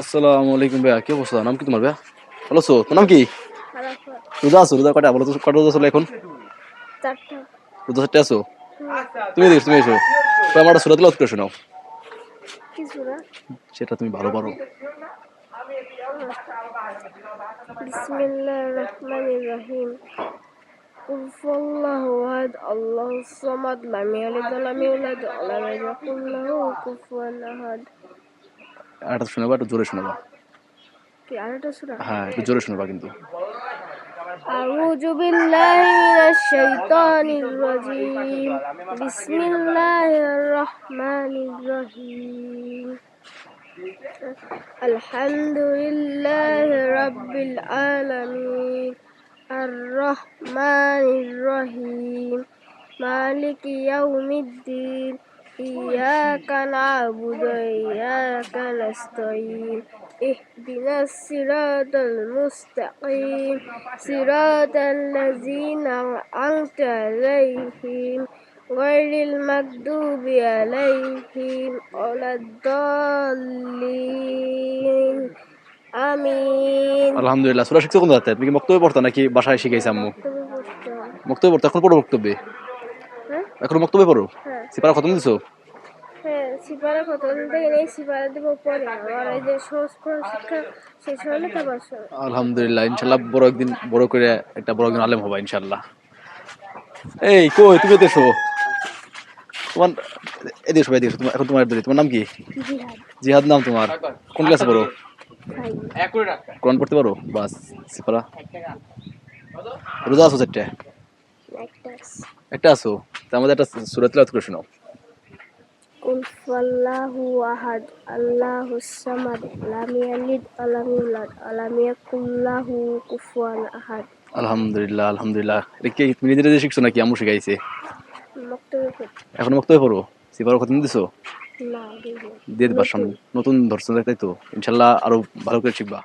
আসসালামু আলাইকুম ভাইয়া, কি অবস্থা? নাম কি তোমার ভাইয়া? ভালো আছো? তোমার নাম কি? রোজা আছো? রোজা কটা বলো তো, কটা রোজা চলে এখন? রোজা 4টে আছো? তুমি এসো, তো আমার একটা সূরা তেলাওয়াত করে শোনাও। সেটা তুমি ভালো পারো। বিসমিল্লাহির রহমানির রহিম। কুল হুয়াল্লাহু আহাদ, আল্লাহুস সামাদ, লাম ইয়ালিদ ওয়া লাম ইউলাদ ওয়া লাম ইয়াকুল লাহু কুফুয়ান আহাদ। আরেকটা শোনাবা, একটু জোরে শোনাবা। কি আরেকটা সূরা? হ্যাঁ, একটু জোরে শোনাবা কিন্তু। আউযু বিল্লাহি মিনাশ শাইতানির রাজীম। বিসমিল্লাহির রহমানির রহিম। আলহামদুলিল্লাহি রাব্বিল আলামিন। আর-রহমানির রহিম। মালিকি ইয়াউমিদ্দিন। ইয়াকা না'বুদু ওয়া ইয়াকা নাস্তাঈন। ইহদিনাস সিরাতাল মুস্তাকিম। সিরাতাল লাযীনা আন'আমতা আলাইহিম গায়রিল মাগদুবি আলাইহিম ওয়ালাদ-দাল্লিন। আমিন। আলহামদুলিল্লাহ। সূরা শিখছো কোন রাতে? তুমি কি মক্তবে পড়তা নাকি বাসায় শিখাইছে আম্মু? মক্তবে পড়তো, এখন পড়ো মক্তবে? হ্যাঁ? এখন মক্তবে পড়ো? হ্যাঁ। সিপারা খতম দিছো? হ্যাঁ, সিপারা খতম দেই নাই, সিপারা দিব পরে। আমার এই যে সহজ কোরআন শিক্ষা শেষ হলে তারপর আলহামদুলিল্লাহ, ইনশাআল্লাহ বড় একদিন বড় করে একটা বড় একদিন আলেম হবা ইনশাআল্লাহ। এই কই তুমি দেশো? তোমার এদিকে সবাই এদিকে, তোমার এখন তোমার তোমার নাম কি? জিহাদ। জিহাদ নাম তোমার? কোন ক্লাসে পড়ো? ফাইভ। কোরআন পড়তে পারো? বাস, সিপারা। রোজা আছো 4টে? একটা আছো? তার মধ্যে একটা সূরা তেলাওয়াত করে শোনাও। কুল হুয়াল্লাহু আহাদ, আল্লাহুস সামাদ, লাম ইয়ালিদ ওয়া লাম ইউলাদ ওয়া লাম ইয়াকুল লাহু কুফুয়ান আহাদ। আলহামদুলিল্লাহ, আলহামদুলিল্লাহ। এটা কি তুমি নিজে নিজে শিখছো নাকি আম্মু শিখাইছে? মক্তবে পড়ি। এখন মক্তবে পড়ো? সিপারা খতম দিছো? না, দিই নাই। দিয়ে দিবা সামনে, নতুন ধরছো তাই তো, ইনশাআল্লাহ আরো ভালো করে শিখবা।